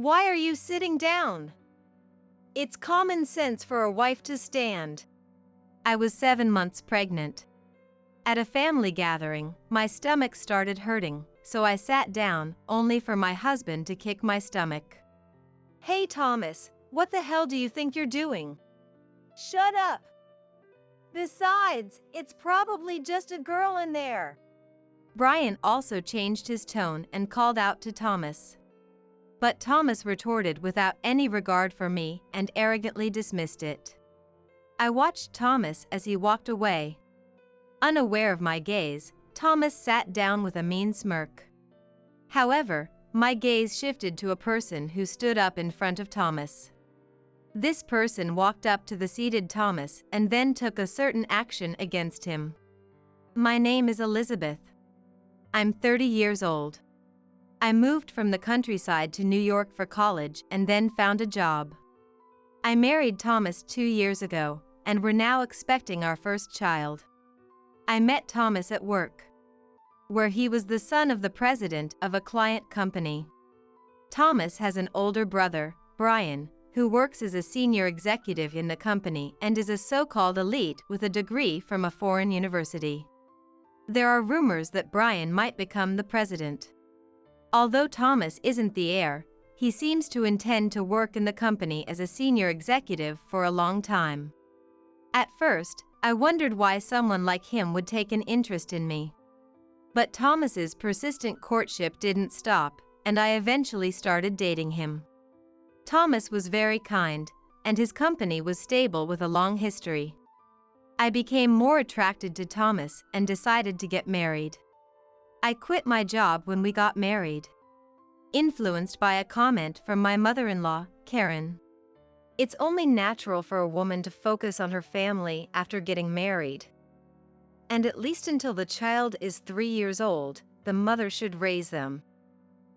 Why are you sitting down? It's common sense for a wife to stand. I was 7 months pregnant. At a family gathering, my stomach started hurting, so I sat down, only for my husband to kick my stomach. Hey Thomas, what the hell do you think you're doing? Shut up! Besides, it's probably just a girl in there. Brian also changed his tone and called out to Thomas. But Thomas retorted without any regard for me and arrogantly dismissed it. I watched Thomas as he walked away. Unaware of my gaze, Thomas sat down with a mean smirk. However, my gaze shifted to a person who stood up in front of Thomas. This person walked up to the seated Thomas and then took a certain action against him. My name is Elizabeth. I'm 30 years old. I moved from the countryside to New York for college and then found a job. I married Thomas 2 years ago, and we're now expecting our first child. I met Thomas at work, where he was the son of the president of a client company. Thomas has an older brother, Brian, who works as a senior executive in the company and is a so-called elite with a degree from a foreign university. There are rumors that Brian might become the president. Although Thomas isn't the heir, he seems to intend to work in the company as a senior executive for a long time. At first, I wondered why someone like him would take an interest in me. But Thomas's persistent courtship didn't stop, and I eventually started dating him. Thomas was very kind, and his company was stable with a long history. I became more attracted to Thomas and decided to get married. I quit my job when we got married, influenced by a comment from my mother-in-law, Karen. It's only natural for a woman to focus on her family after getting married. And at least until the child is 3 years old, the mother should raise them.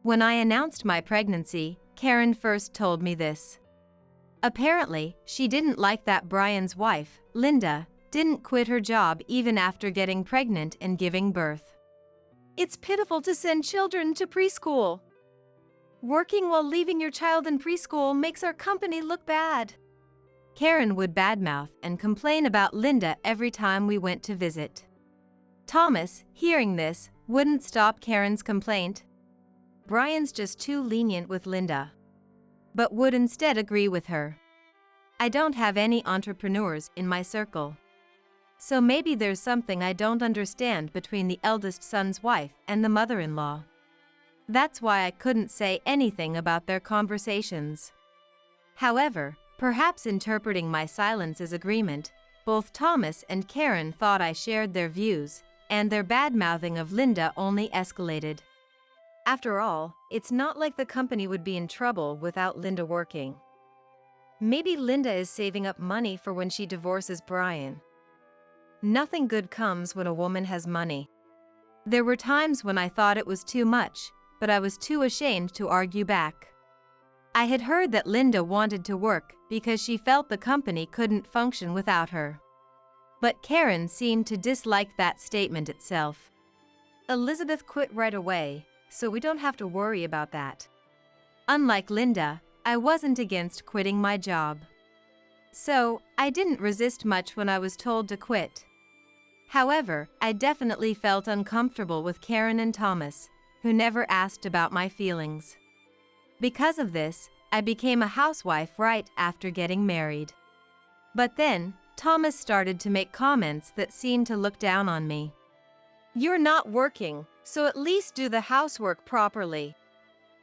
When I announced my pregnancy, Karen first told me this. Apparently, she didn't like that Brian's wife, Linda, didn't quit her job even after getting pregnant and giving birth. It's pitiful to send children to preschool. Working while leaving your child in preschool makes our company look bad. Karen would badmouth and complain about Linda every time we went to visit. Thomas, hearing this, wouldn't stop Karen's complaint. Brian's just too lenient with Linda, but would instead agree with her. I don't have any entrepreneurs in my circle. So maybe there's something I don't understand between the eldest son's wife and the mother-in-law. That's why I couldn't say anything about their conversations. However, perhaps interpreting my silence as agreement, both Thomas and Karen thought I shared their views, and their bad-mouthing of Linda only escalated. After all, it's not like the company would be in trouble without Linda working. Maybe Linda is saving up money for when she divorces Brian. Nothing good comes when a woman has money. There were times when I thought it was too much, but I was too ashamed to argue back. I had heard that Linda wanted to work because she felt the company couldn't function without her. But Karen seemed to dislike that statement itself. Elizabeth quit right away, so we don't have to worry about that. Unlike Linda, I wasn't against quitting my job. So, I didn't resist much when I was told to quit. However, I definitely felt uncomfortable with Karen and Thomas, who never asked about my feelings. Because of this, I became a housewife right after getting married. But then, Thomas started to make comments that seemed to look down on me. You're not working, so at least do the housework properly.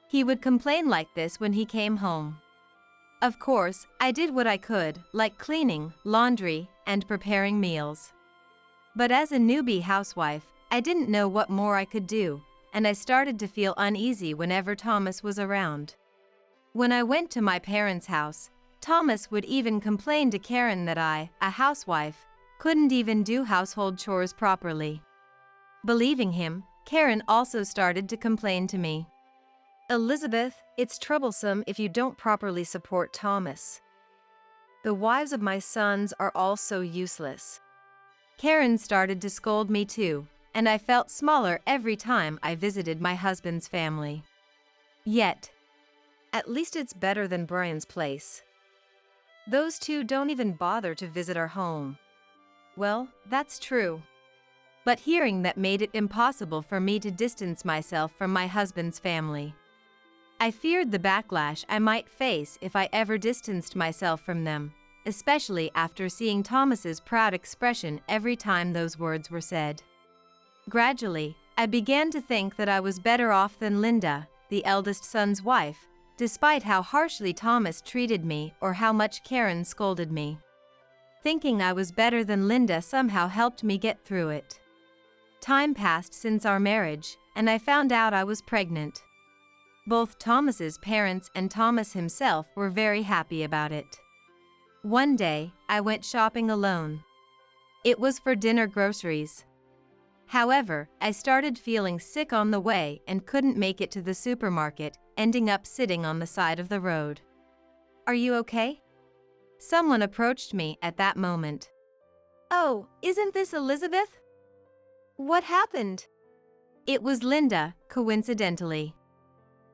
He would complain like this when he came home. Of course, I did what I could, like cleaning, laundry, and preparing meals. But as a newbie housewife, I didn't know what more I could do, and I started to feel uneasy whenever Thomas was around. When I went to my parents' house, Thomas would even complain to Karen that I, a housewife, couldn't even do household chores properly. Believing him, Karen also started to complain to me. Elizabeth, it's troublesome if you don't properly support Thomas. The wives of my sons are all so useless. Karen started to scold me too, and I felt smaller every time I visited my husband's family. Yet, At least it's better than Brian's place. Those two don't even bother to visit our home. Well, that's true. But hearing that made it impossible for me to distance myself from my husband's family. I feared the backlash I might face if I ever distanced myself from them, especially after seeing Thomas's proud expression every time those words were said. Gradually, I began to think that I was better off than Linda, the eldest son's wife, despite how harshly Thomas treated me or how much Karen scolded me. Thinking I was better than Linda somehow helped me get through it. Time passed since our marriage, and I found out I was pregnant. Both Thomas's parents and Thomas himself were very happy about it. One day, I went shopping alone. It was for dinner groceries. However, I started feeling sick on the way and couldn't make it to the supermarket, ending up sitting on the side of the road. "Are you okay?" Someone approached me at that moment. "Oh, isn't this Elizabeth? What happened?" It was Linda, coincidentally.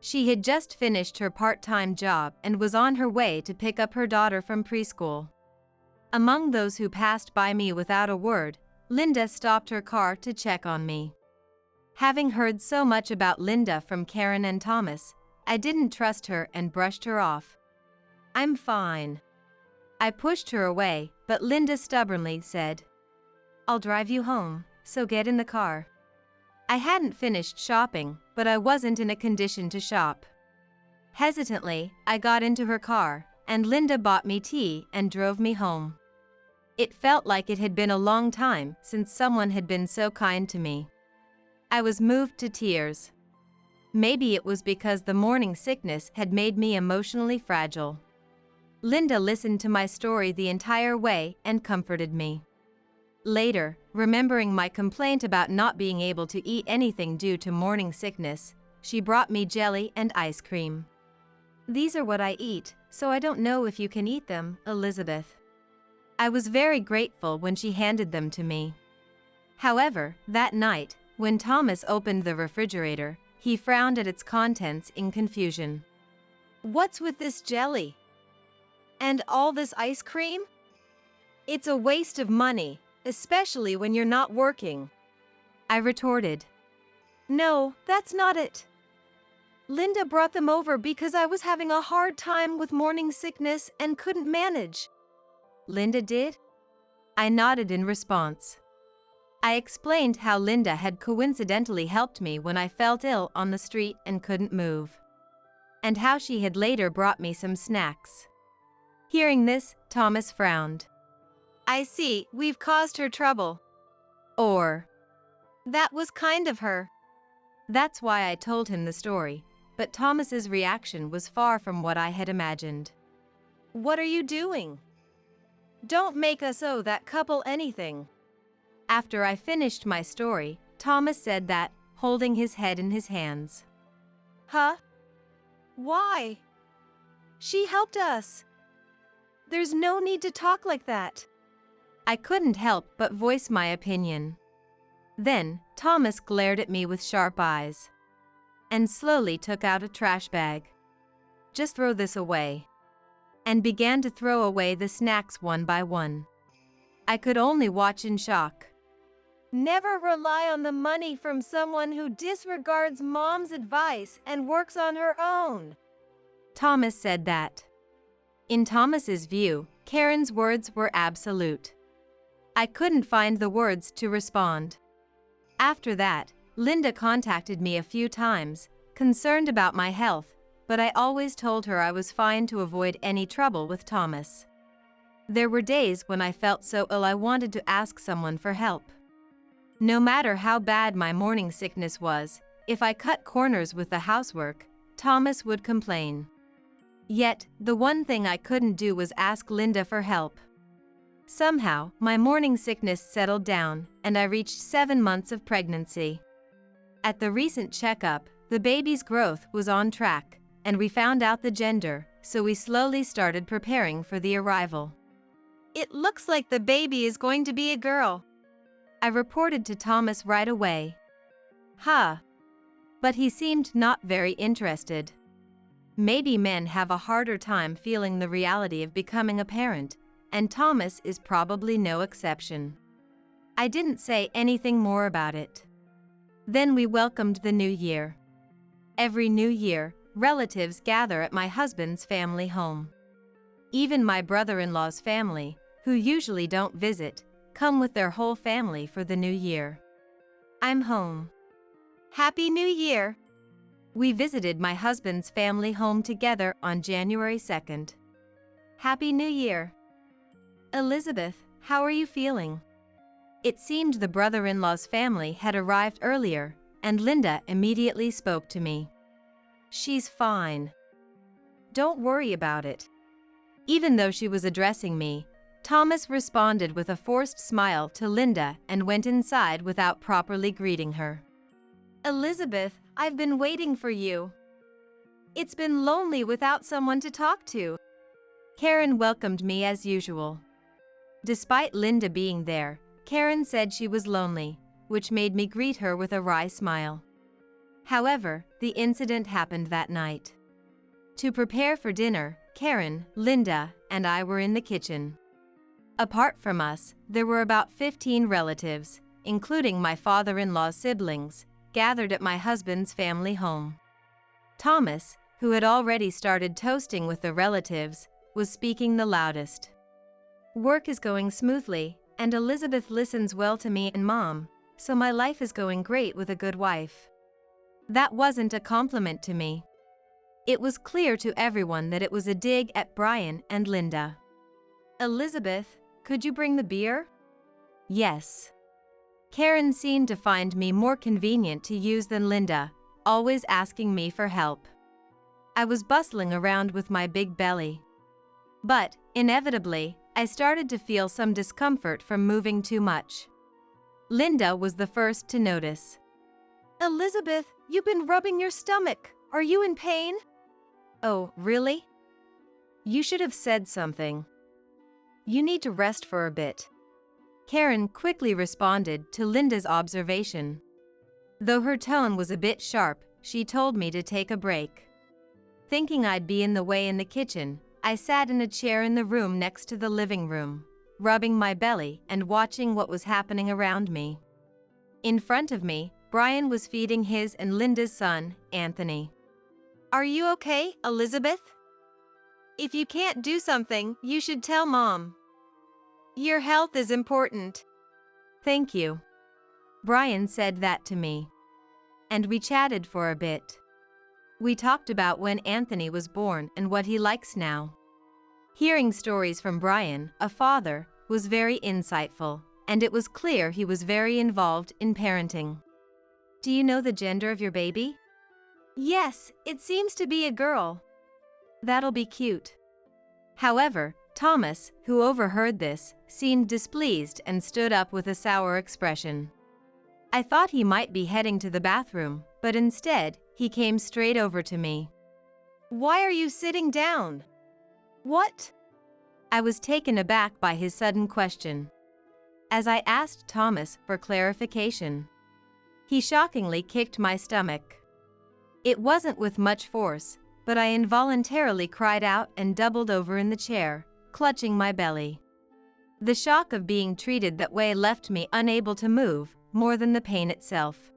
She had just finished her part-time job and was on her way to pick up her daughter from preschool. Among those who passed by me without a word, Linda stopped her car to check on me. Having heard so much about Linda from Karen and Thomas, I didn't trust her and brushed her off. "I'm fine." I pushed her away, but Linda stubbornly said, "I'll drive you home, so get in the car." I hadn't finished shopping, but I wasn't in a condition to shop. Hesitantly, I got into her car, and Linda bought me tea and drove me home. It felt like it had been a long time since someone had been so kind to me. I was moved to tears. Maybe it was because the morning sickness had made me emotionally fragile. Linda listened to my story the entire way and comforted me. Later, remembering my complaint about not being able to eat anything due to morning sickness, she brought me jelly and ice cream. "These are what I eat, so I don't know if you can eat them, Elizabeth." I was very grateful when she handed them to me. However, that night, when Thomas opened the refrigerator, he frowned at its contents in confusion. "What's with this jelly? And all this ice cream? It's a waste of money, especially when you're not working," I retorted. "No, that's not it. Linda brought them over because I was having a hard time with morning sickness and couldn't manage." "Linda did?" I nodded in response. I explained how Linda had coincidentally helped me when I felt ill on the street and couldn't move, and how she had later brought me some snacks. Hearing this, Thomas frowned. "I see, we've caused her trouble." Or, "That was kind of her." That's why I told him the story, but Thomas's reaction was far from what I had imagined. "What are you doing? Don't make us owe that couple anything." After I finished my story, Thomas said that, holding his head in his hands. "Huh? Why? She helped us. There's no need to talk like that." I couldn't help but voice my opinion. Then, Thomas glared at me with sharp eyes and slowly took out a trash bag. "Just throw this away," and began to throw away the snacks one by one. I could only watch in shock. "Never rely on the money from someone who disregards mom's advice and works on her own." Thomas said that. In Thomas's view, Karen's words were absolute. I couldn't find the words to respond. After that, Linda contacted me a few times, concerned about my health, but I always told her I was fine to avoid any trouble with Thomas. There were days when I felt so ill I wanted to ask someone for help. No matter how bad my morning sickness was, if I cut corners with the housework, Thomas would complain. Yet, the one thing I couldn't do was ask Linda for help. Somehow, my morning sickness settled down, and I reached 7 months of pregnancy. At the recent checkup, the baby's growth was on track, and we found out the gender, so we slowly started preparing for the arrival. "It looks like the baby is going to be a girl," I reported to Thomas right away. But he seemed not very interested. Maybe men have a harder time feeling the reality of becoming a parent, and Thomas is probably no exception. I didn't say anything more about it. Then we welcomed the new year. Every new year, relatives gather at my husband's family home. Even my brother-in-law's family, who usually don't visit, come with their whole family for the new year. I'm home. Happy New Year! We visited my husband's family home together on January 2nd. Happy New Year! Elizabeth, how are you feeling? It seemed the brother-in-law's family had arrived earlier, and Linda immediately spoke to me. She's fine. Don't worry about it. Even though she was addressing me, Thomas responded with a forced smile to Linda and went inside without properly greeting her. Elizabeth, I've been waiting for you. It's been lonely without someone to talk to. Karen welcomed me as usual. Despite Linda being there, Karen said she was lonely, which made me greet her with a wry smile. However, the incident happened that night. To prepare for dinner, Karen, Linda, and I were in the kitchen. Apart from us, there were about 15 relatives, including my father-in-law's siblings, gathered at my husband's family home. Thomas, who had already started toasting with the relatives, was speaking the loudest. Work is going smoothly, and Elizabeth listens well to me and Mom, so my life is going great with a good wife. That wasn't a compliment to me. It was clear to everyone that it was a dig at Brian and Linda. Elizabeth, could you bring the beer? Yes. Karen seemed to find me more convenient to use than Linda, always asking me for help. I was bustling around with my big belly. But, inevitably, I started to feel some discomfort from moving too much. Linda was the first to notice. Elizabeth, you've been rubbing your stomach. Are you in pain? Oh, really? You should have said something. You need to rest for a bit. Karen quickly responded to Linda's observation. Though her tone was a bit sharp, she told me to take a break. Thinking I'd be in the way in the kitchen, I sat in a chair in the room next to the living room, rubbing my belly and watching what was happening around me. In front of me, Brian was feeding his and Linda's son, Anthony. Are you okay, Elizabeth? If you can't do something, you should tell Mom. Your health is important. Thank you. Brian said that to me. And we chatted for a bit. We talked about when Anthony was born and what he likes now. Hearing stories from Brian, a father, was very insightful, and it was clear he was very involved in parenting. Do you know the gender of your baby? Yes, it seems to be a girl. That'll be cute. However, Thomas, who overheard this, seemed displeased and stood up with a sour expression. I thought he might be heading to the bathroom, but instead, he came straight over to me. Why are you sitting down? What? I was taken aback by his sudden question. As I asked Thomas for clarification, he shockingly kicked my stomach. It wasn't with much force, but I involuntarily cried out and doubled over in the chair, clutching my belly. The shock of being treated that way left me unable to move, more than the pain itself.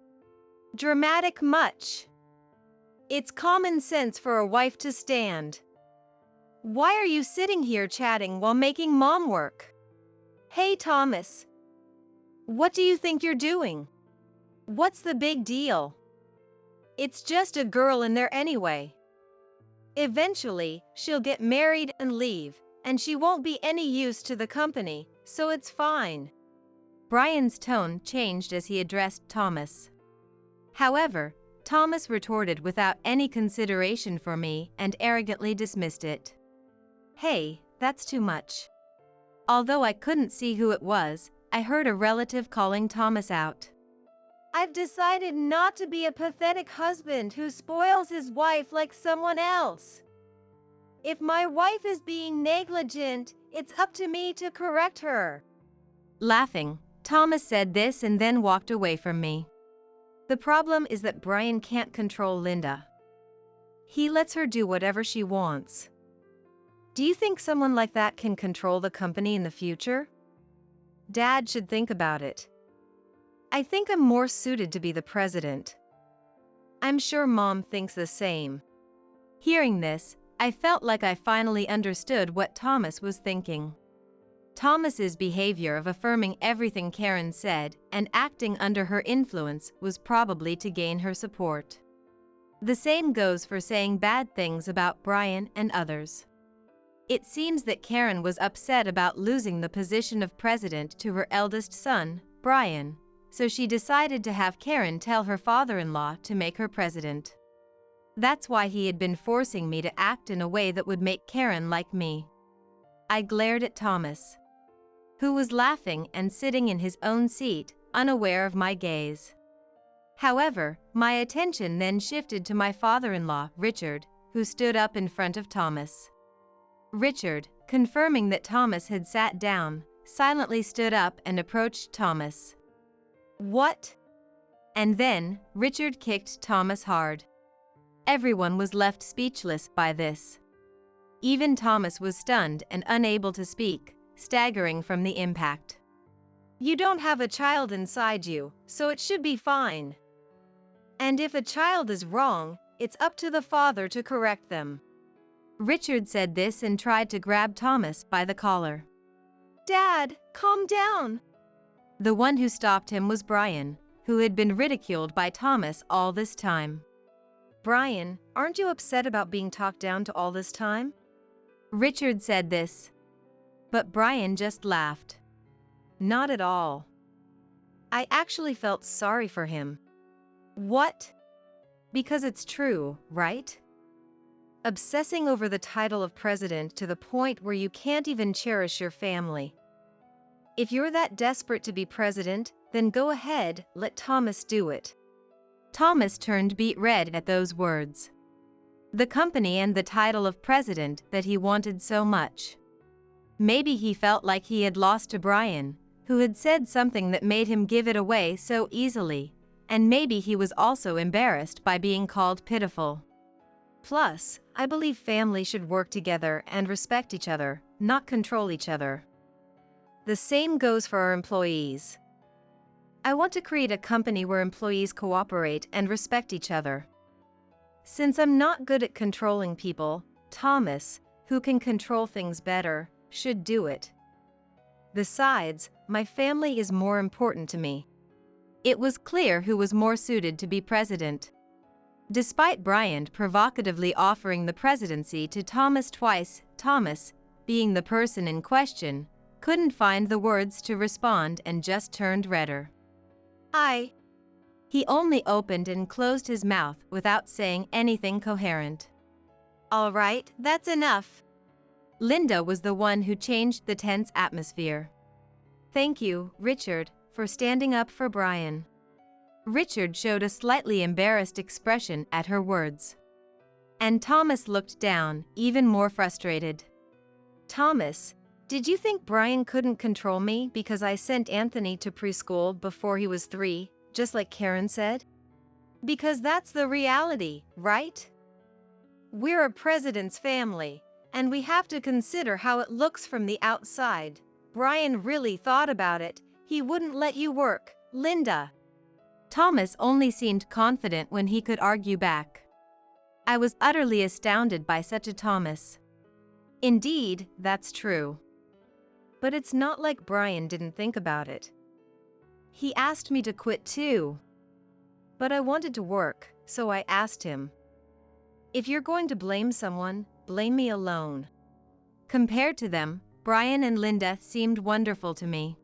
Dramatic much. It's common sense for a wife to stand. Why are you sitting here chatting while making Mom work? Hey, Thomas. What do you think you're doing? What's the big deal? It's just a girl in there anyway. Eventually, she'll get married and leave, and she won't be any use to the company, so it's fine. Brian's tone changed as he addressed Thomas. However, Thomas retorted without any consideration for me and arrogantly dismissed it. Hey, that's too much. Although I couldn't see who it was, I heard a relative calling Thomas out. I've decided not to be a pathetic husband who spoils his wife like someone else. If my wife is being negligent, it's up to me to correct her. Laughing, Thomas said this and then walked away from me. The problem is that Brian can't control Linda. He lets her do whatever she wants. Do you think someone like that can control the company in the future? Dad should think about it. I think I'm more suited to be the president. I'm sure Mom thinks the same. Hearing this, I felt like I finally understood what Thomas was thinking. Thomas's behavior of affirming everything Karen said and acting under her influence was probably to gain her support. The same goes for saying bad things about Brian and others. It seems that Karen was upset about losing the position of president to her eldest son, Brian, so she decided to have Karen tell her father-in-law to make her president. That's why he had been forcing me to act in a way that would make Karen like me. I glared at Thomas, who was laughing and sitting in his own seat, unaware of my gaze. However, my attention then shifted to my father-in-law, Richard, who stood up in front of Thomas. Richard, confirming that Thomas had sat down, silently stood up and approached Thomas. "What?" And then, Richard kicked Thomas hard. Everyone was left speechless by this. Even Thomas was stunned and unable to speak, staggering from the impact. "You don't have a child inside you, so it should be fine. And if a child is wrong, it's up to the father to correct them." Richard said this and tried to grab Thomas by the collar. "Dad, calm down." The one who stopped him was Brian, who had been ridiculed by Thomas all this time. "Brian, aren't you upset about being talked down to all this time?" Richard said this. But Brian just laughed. "Not at all. I actually felt sorry for him." "What?" "Because it's true, right? Obsessing over the title of president to the point where you can't even cherish your family. If you're that desperate to be president, then go ahead, let Thomas do it." Thomas turned beet red at those words. The company and the title of president that he wanted so much. Maybe he felt like he had lost to Brian, who had said something that made him give it away so easily, and maybe he was also embarrassed by being called pitiful. Plus, I believe family should work together and respect each other, not control each other. The same goes for our employees. I want to create a company where employees cooperate and respect each other. Since I'm not good at controlling people, Thomas, who can control things better, should do it. Besides, my family is more important to me. It was clear who was more suited to be president. Despite Brian provocatively offering the presidency to Thomas twice, Thomas, being the person in question, couldn't find the words to respond and just turned redder. He only opened and closed his mouth without saying anything coherent. "All right, that's enough." Linda was the one who changed the tense atmosphere. "Thank you, Richard, for standing up for Brian." Richard showed a slightly embarrassed expression at her words. And Thomas looked down, even more frustrated. "Thomas, did you think Brian couldn't control me because I sent Anthony to preschool before he was 3, just like Karen said? Because that's the reality, right? We're a president's family, and we have to consider how it looks from the outside. Brian really thought about it. He wouldn't let you work, Linda." Thomas only seemed confident when he could argue back. I was utterly astounded by such a Thomas. Indeed, that's true. But it's not like Brian didn't think about it. He asked me to quit too. But I wanted to work, so I asked him. If you're going to blame someone, blame me alone. Compared to them, Brian and Linda seemed wonderful to me.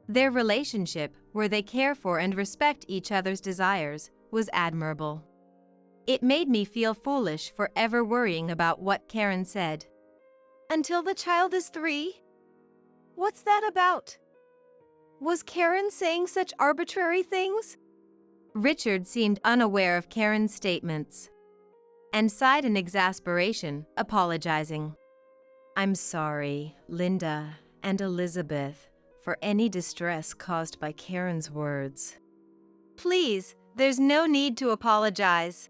Their relationship, where they care for and respect each other's desires, was admirable. It made me feel foolish for ever worrying about what Karen said. "Until the child is 3? What's that about? Was Karen saying such arbitrary things?" Richard seemed unaware of Karen's statements and sighed in exasperation, apologizing. "I'm sorry, Linda and Elizabeth, for any distress caused by Karen's words." "Please, there's no need to apologize.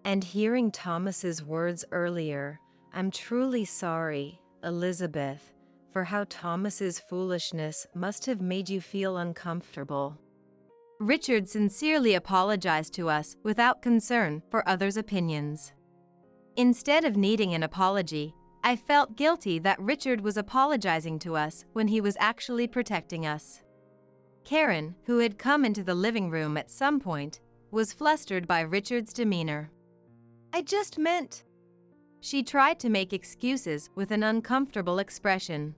And hearing Thomas's words earlier, "I'm truly sorry, Elizabeth, for how Thomas's foolishness must have made you feel uncomfortable." Richard sincerely apologized to us without concern for others' opinions. Instead of needing an apology, I felt guilty that Richard was apologizing to us when he was actually protecting us. Karen, who had come into the living room at some point, was flustered by Richard's demeanor. "I just meant..." She tried to make excuses with an uncomfortable expression.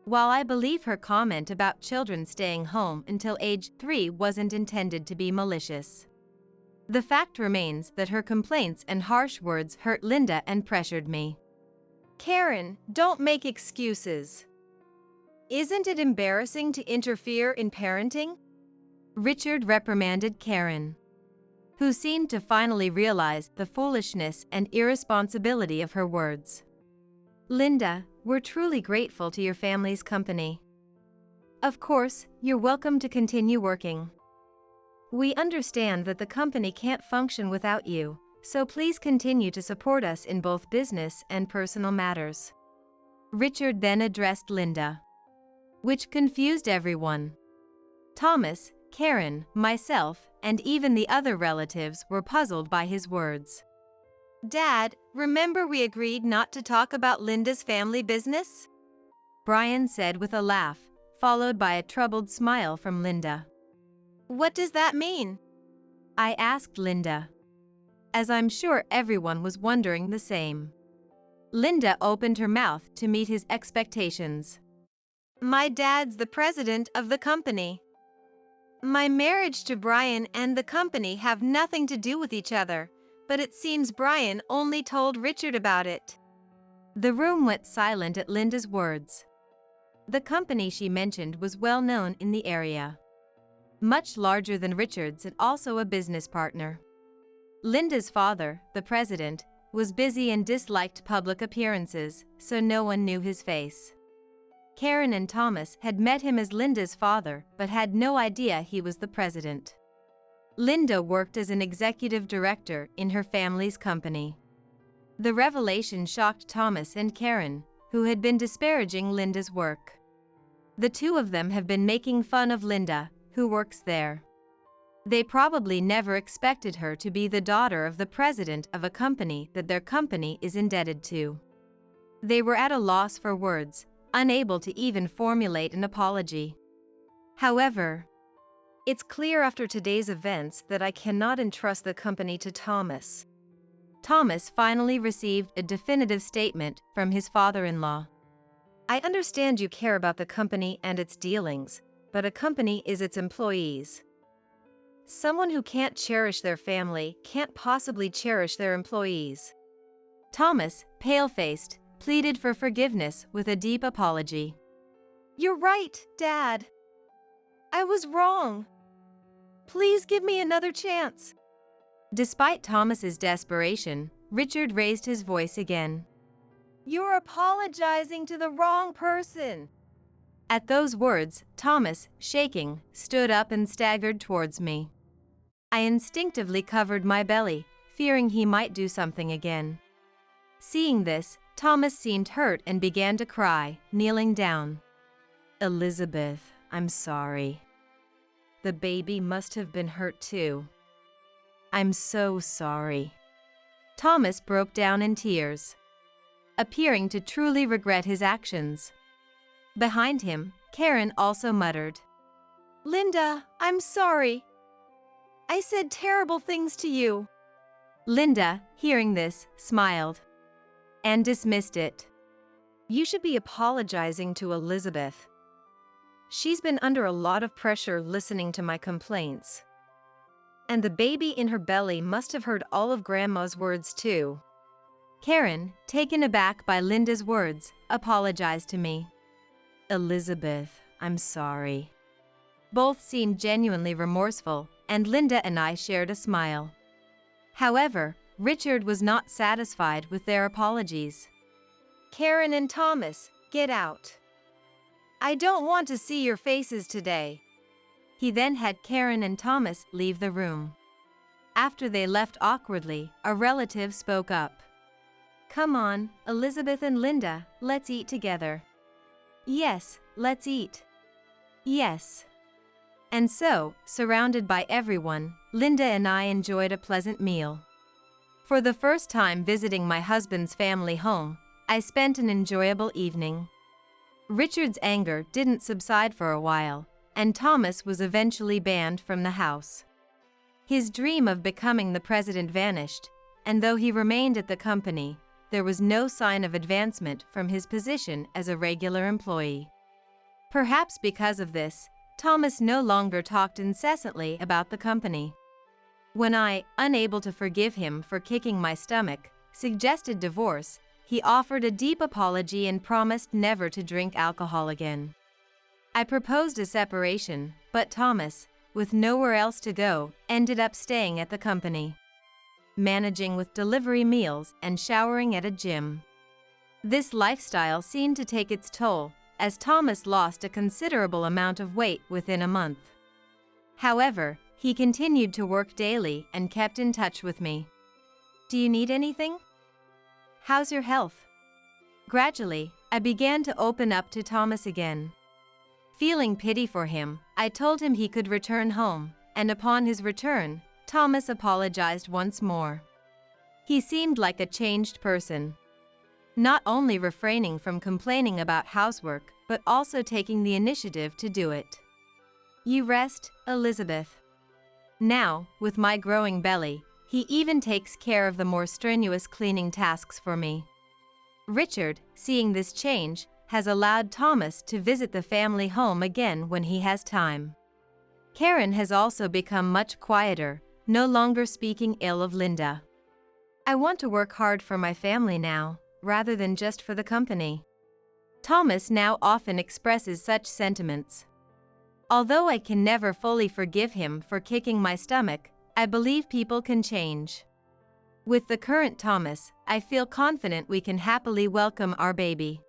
While I believe her comment about children staying home until age 3 wasn't intended to be malicious, the fact remains that her complaints and harsh words hurt Linda and pressured me. "Karen, don't make excuses. Isn't it embarrassing to interfere in parenting?" Richard reprimanded Karen, who seemed to finally realize the foolishness and irresponsibility of her words. "Linda, we're truly grateful to your family's company. Of course, you're welcome to continue working. We understand that the company can't function without you, so please continue to support us in both business and personal matters." Richard then addressed Linda, which confused everyone. Thomas, Karen, myself, and even the other relatives were puzzled by his words. "Dad, remember we agreed not to talk about Linda's family business?" Brian said with a laugh, followed by a troubled smile from Linda. "What does that mean?" I asked Linda, as I'm sure everyone was wondering the same. Linda opened her mouth to meet his expectations. "My dad's the president of the company. My marriage to Brian and the company have nothing to do with each other, but it seems Brian only told Richard about it." The room went silent at Linda's words. The company she mentioned was well known in the area, much larger than Richard's and also a business partner. Linda's father, the president, was busy and disliked public appearances, so no one knew his face. Karen and Thomas had met him as Linda's father but had no idea he was the president. Linda worked as an executive director in her family's company. The revelation shocked Thomas and Karen, who had been disparaging Linda's work. The two of them have been making fun of Linda, who works there. They probably never expected her to be the daughter of the president of a company that their company is indebted to. They were at a loss for words, unable to even formulate an apology. However, it's clear after today's events that I cannot entrust the company to Thomas. Thomas finally received a definitive statement from his father-in-law. "I understand you care about the company and its dealings, but a company is its employees. Someone who can't cherish their family can't possibly cherish their employees." Thomas, pale-faced, pleaded for forgiveness with a deep apology. "You're right, Dad. I was wrong. Please give me another chance." Despite Thomas's desperation, Richard raised his voice again. "You're apologizing to the wrong person." At those words, Thomas, shaking, stood up and staggered towards me. I instinctively covered my belly, fearing he might do something again. Seeing this, Thomas seemed hurt and began to cry, kneeling down. "Elizabeth, I'm sorry. The baby must have been hurt too. I'm so sorry." Thomas broke down in tears, appearing to truly regret his actions. Behind him, Karen also muttered, "Linda, I'm sorry. I said terrible things to you." Linda, hearing this, smiled and dismissed it. "You should be apologizing to Elizabeth. She's been under a lot of pressure listening to my complaints. And the baby in her belly must have heard all of Grandma's words too." Karen, taken aback by Linda's words, apologized to me. "Elizabeth, I'm sorry." Both seemed genuinely remorseful, and Linda and I shared a smile. However, Richard was not satisfied with their apologies. "Karen and Thomas, get out. I don't want to see your faces today." He then had Karen and Thomas leave the room. After they left awkwardly, a relative spoke up. "Come on, Elizabeth and Linda, let's eat together." "Yes, let's eat." "Yes." And so, surrounded by everyone, Linda and I enjoyed a pleasant meal. For the first time visiting my husband's family home, I spent an enjoyable evening. Richard's anger didn't subside for a while, and Thomas was eventually banned from the house. His dream of becoming the president vanished, and though he remained at the company, there was no sign of advancement from his position as a regular employee. Perhaps because of this, Thomas no longer talked incessantly about the company. When I, unable to forgive him for kicking my stomach, suggested divorce, he offered a deep apology and promised never to drink alcohol again. I proposed a separation, but Thomas, with nowhere else to go, ended up staying at the company, managing with delivery meals and showering at a gym. This lifestyle seemed to take its toll, as Thomas lost a considerable amount of weight within a month. However, he continued to work daily and kept in touch with me. "Do you need anything? How's your health?" Gradually, I began to open up to Thomas again. Feeling pity for him, I told him he could return home, and upon his return, Thomas apologized once more. He seemed like a changed person, not only refraining from complaining about housework, but also taking the initiative to do it. "You rest, Elizabeth." Now, with my growing belly, he even takes care of the more strenuous cleaning tasks for me. Richard, seeing this change, has allowed Thomas to visit the family home again when he has time. Karen has also become much quieter, no longer speaking ill of Linda. "I want to work hard for my family now, rather than just for the company." Thomas now often expresses such sentiments. Although I can never fully forgive him for kicking my stomach, I believe people can change. With the current Thomas, I feel confident we can happily welcome our baby.